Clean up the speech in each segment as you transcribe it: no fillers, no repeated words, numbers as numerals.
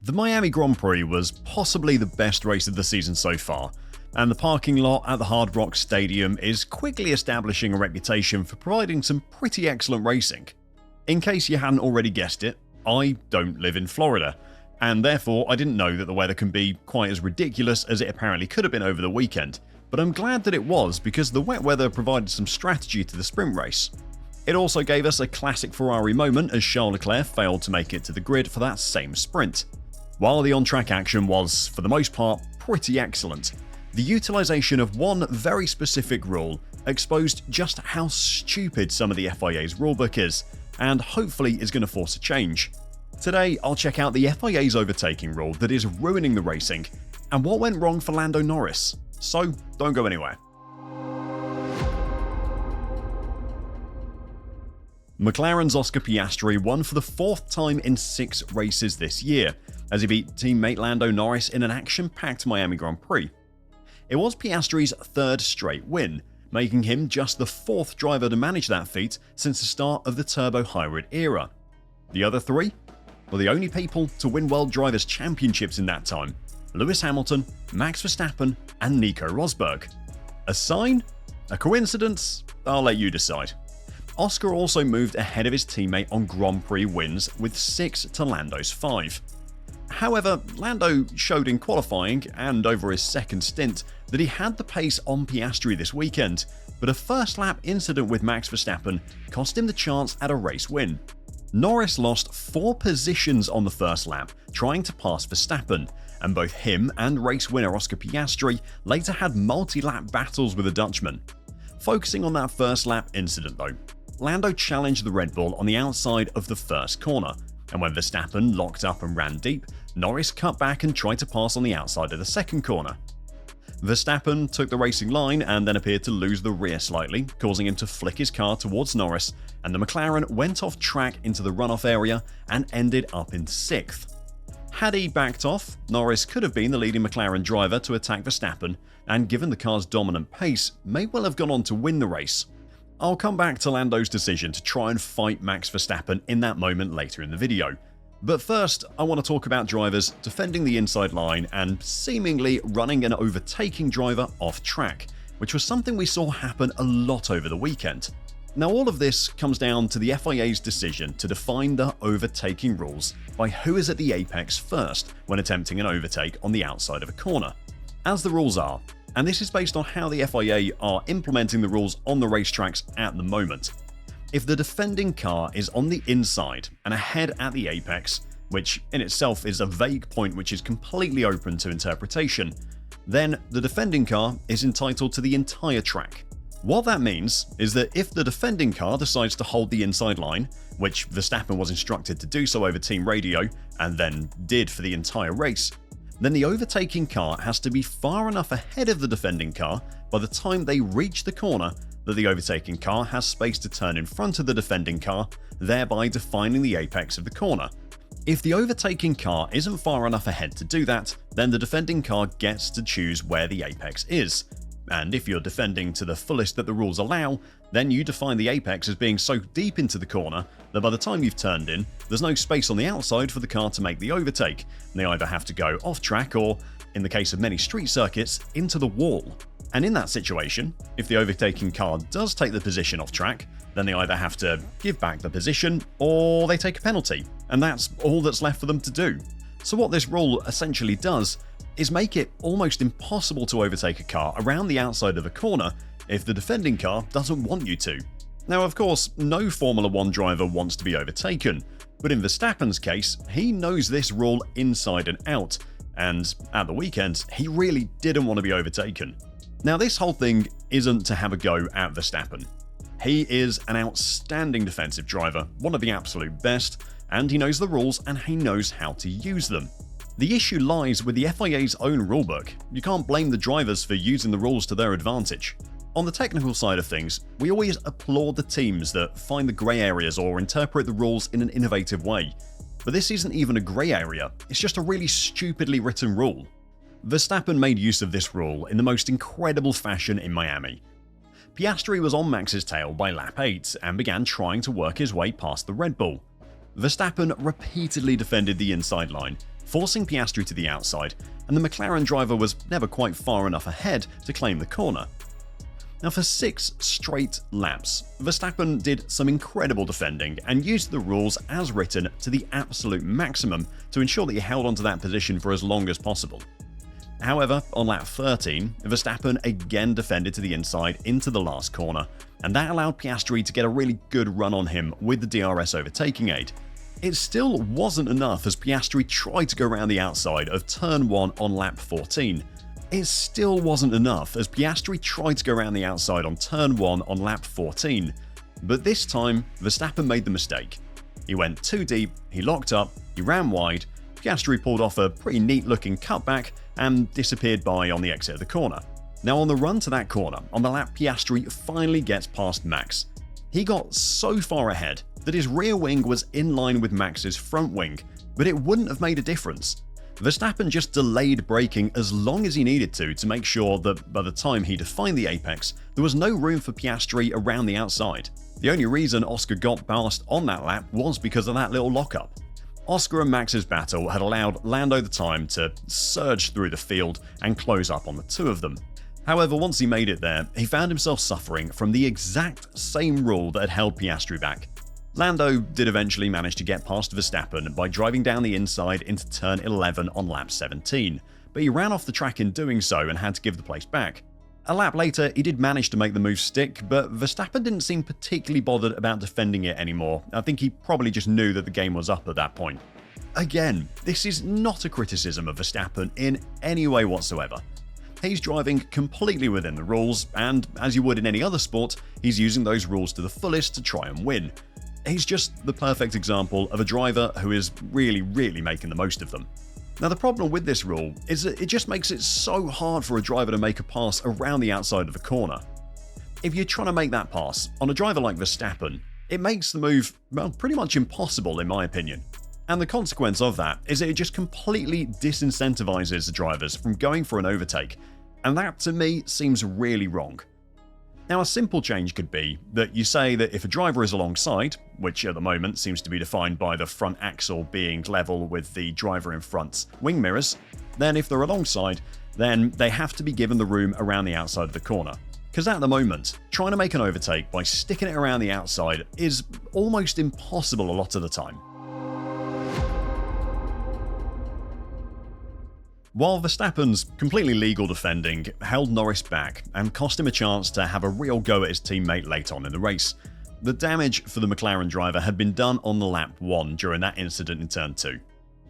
The Miami Grand Prix was possibly the best race of the season so far, and the parking lot at the Hard Rock Stadium is quickly establishing a reputation for providing some pretty excellent racing. In case you hadn't already guessed it, I don't live in Florida, and therefore I didn't know that the weather can be quite as ridiculous as it apparently could have been over the weekend, but I'm glad that it was because the wet weather provided some strategy to the sprint race. It also gave us a classic Ferrari moment as Charles Leclerc failed to make it to the grid for that same sprint. While the on-track action was, for the most part, pretty excellent, the utilisation of one very specific rule exposed just how stupid some of the FIA's rulebook is, and hopefully is going to force a change. Today, I'll check out the FIA's overtaking rule that is ruining the racing, and what went wrong for Lando Norris. So, don't go anywhere. McLaren's Oscar Piastri won for the fourth time in 6 races this year, as he beat teammate Lando Norris in an action-packed Miami Grand Prix. It was Piastri's 3rd straight win, making him just the 4th driver to manage that feat since the start of the turbo hybrid era. The other 3 were the only people to win World Drivers' Championships in that time: Lewis Hamilton, Max Verstappen, and Nico Rosberg. A sign? A coincidence? I'll let you decide. Oscar also moved ahead of his teammate on Grand Prix wins with 6 to Lando's 5. However, Lando showed in qualifying and over his second stint that he had the pace on Piastri this weekend, but a first lap incident with Max Verstappen cost him the chance at a race win. Norris lost 4 positions on the first lap trying to pass Verstappen, and both him and race winner Oscar Piastri later had multi-lap battles with the Dutchman. Focusing on that first lap incident though, Lando challenged the Red Bull on the outside of the first corner, and when Verstappen locked up and ran deep, Norris cut back and tried to pass on the outside of the second corner. Verstappen took the racing line and then appeared to lose the rear slightly, causing him to flick his car towards Norris, and the McLaren went off track into the runoff area and ended up in 6th. Had he backed off, Norris could have been the leading McLaren driver to attack Verstappen, and given the car's dominant pace, may well have gone on to win the race. I'll come back to Lando's decision to try and fight Max Verstappen in that moment later in the video. But first, I want to talk about drivers defending the inside line and seemingly running an overtaking driver off track, which was something we saw happen a lot over the weekend. Now all of this comes down to the FIA's decision to define the overtaking rules by who is at the apex first when attempting an overtake on the outside of a corner. As the rules are, and this is based on how the FIA are implementing the rules on the racetracks at the moment. If the defending car is on the inside and ahead at the apex, which in itself is a vague point which is completely open to interpretation, then the defending car is entitled to the entire track. What that means is that if the defending car decides to hold the inside line, which Verstappen was instructed to do so over team radio and then did for the entire race, then the overtaking car has to be far enough ahead of the defending car by the time they reach the corner that the overtaking car has space to turn in front of the defending car, thereby defining the apex of the corner. If the overtaking car isn't far enough ahead to do that, then the defending car gets to choose where the apex is. And if you're defending to the fullest that the rules allow, then you define the apex as being so deep into the corner that by the time you've turned in, there's no space on the outside for the car to make the overtake, and they either have to go off track or, in the case of many street circuits, into the wall. And in that situation, if the overtaking car does take the position off track, then they either have to give back the position or they take a penalty, and that's all that's left for them to do. So what this rule essentially does is make it almost impossible to overtake a car around the outside of a corner if the defending car doesn't want you to. Now of course, no Formula 1 driver wants to be overtaken, but in Verstappen's case, he knows this rule inside and out, and at the weekend, he really didn't want to be overtaken. Now this whole thing isn't to have a go at Verstappen. He is an outstanding defensive driver, one of the absolute best, and he knows the rules and he knows how to use them. The issue lies with the FIA's own rulebook. You can't blame the drivers for using the rules to their advantage. On the technical side of things, we always applaud the teams that find the grey areas or interpret the rules in an innovative way. But this isn't even a grey area, it's just a really stupidly written rule. Verstappen made use of this rule in the most incredible fashion in Miami. Piastri was on Max's tail by lap 8 and began trying to work his way past the Red Bull. Verstappen repeatedly defended the inside line, forcing Piastri to the outside, and the McLaren driver was never quite far enough ahead to claim the corner. Now, for 6 straight laps, Verstappen did some incredible defending and used the rules as written to the absolute maximum to ensure that he held onto that position for as long as possible. However, on lap 13, Verstappen again defended to the inside into the last corner, and that allowed Piastri to get a really good run on him with the DRS overtaking aid. It still wasn't enough as Piastri tried to go around the outside of turn 1 on lap 14. It still wasn't enough as Piastri tried to go around the outside on turn 1 on lap 14. But this time, Verstappen made the mistake. He went too deep, he locked up, he ran wide, Piastri pulled off a pretty neat looking cutback and disappeared by on the exit of the corner. Now, on the run to that corner, on the lap, Piastri finally gets past Max. He got so far ahead that his rear wing was in line with Max's front wing, but it wouldn't have made a difference. Verstappen just delayed braking as long as he needed to make sure that by the time he defined the apex, there was no room for Piastri around the outside. The only reason Oscar got past on that lap was because of that little lockup. Oscar and Max's battle had allowed Lando the time to surge through the field and close up on the two of them. However, once he made it there, he found himself suffering from the exact same rule that had held Piastri back. Lando did eventually manage to get past Verstappen by driving down the inside into turn 11 on lap 17, but he ran off the track in doing so and had to give the place back. A lap later, he did manage to make the move stick, but Verstappen didn't seem particularly bothered about defending it anymore. I think he probably just knew that the game was up at that point. Again, this is not a criticism of Verstappen in any way whatsoever. He's driving completely within the rules, and as you would in any other sport, he's using those rules to the fullest to try and win. He's just the perfect example of a driver who is really making the most of them. Now, the problem with this rule is that it just makes it so hard for a driver to make a pass around the outside of the corner. If you're trying to make that pass on a driver like Verstappen, it makes the move, well, pretty much impossible in my opinion. And the consequence of that is that it just completely disincentivizes the drivers from going for an overtake, and that to me seems really wrong. Now, a simple change could be that you say that if a driver is alongside, which at the moment seems to be defined by the front axle being level with the driver in front's wing mirrors, then if they're alongside, then they have to be given the room around the outside of the corner. Because at the moment, trying to make an overtake by sticking it around the outside is almost impossible a lot of the time. While Verstappen's completely legal defending held Norris back and cost him a chance to have a real go at his teammate late on in the race, the damage for the McLaren driver had been done on the lap 1 during that incident in turn 2.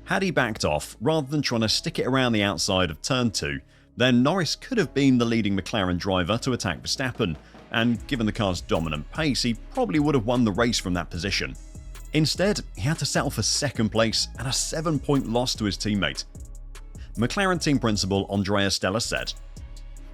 Had he backed off rather than trying to stick it around the outside of turn 2, then Norris could have been the leading McLaren driver to attack Verstappen, and given the car's dominant pace, he probably would have won the race from that position. Instead, he had to settle for second place and a 7-point loss to his teammate. McLaren team principal Andrea Stella said,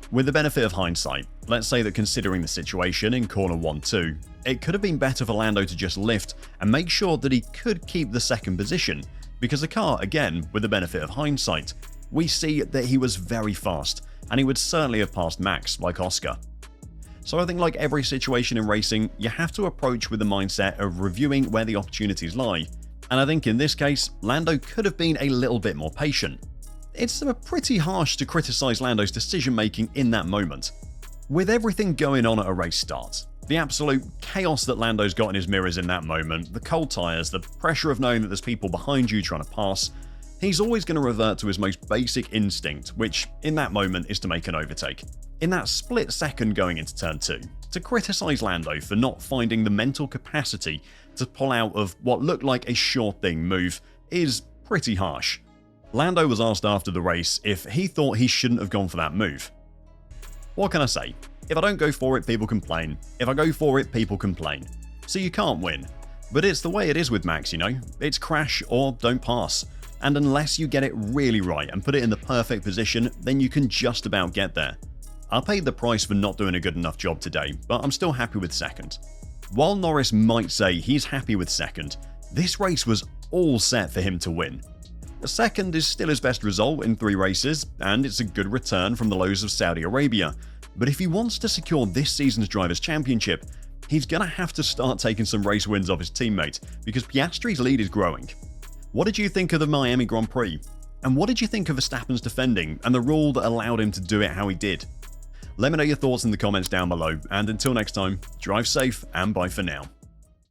"With the benefit of hindsight, let's say that considering the situation in corner 1-2, it could have been better for Lando to just lift and make sure that he could keep the second position, because the car, again, with the benefit of hindsight, we see that he was very fast, and he would certainly have passed Max like Oscar." So I think like every situation in racing, you have to approach with the mindset of reviewing where the opportunities lie, and I think in this case, Lando could have been a little bit more patient. It's pretty harsh to criticise Lando's decision making in that moment. With everything going on at a race start, the absolute chaos that Lando's got in his mirrors in that moment, the cold tyres, the pressure of knowing that there's people behind you trying to pass, he's always going to revert to his most basic instinct, which in that moment is to make an overtake. In that split second going into turn 2, to criticise Lando for not finding the mental capacity to pull out of what looked like a sure thing move is pretty harsh. Lando was asked after the race if he thought he shouldn't have gone for that move. What can I say? If I don't go for it, people complain. If I go for it, people complain. So you can't win. But it's the way it is with Max, you know? It's crash or don't pass. And unless you get it really right and put it in the perfect position, then you can just about get there. I paid the price for not doing a good enough job today, but I'm still happy with second. While Norris might say he's happy with second, this race was all set for him to win. Second is still his best result in 3 races, and it's a good return from the lows of Saudi Arabia. But if he wants to secure this season's Drivers' Championship, he's going to have to start taking some race wins off his teammate, because Piastri's lead is growing. What did you think of the Miami Grand Prix? And what did you think of Verstappen's defending and the rule that allowed him to do it how he did? Let me know your thoughts in the comments down below, and until next time, drive safe and bye for now.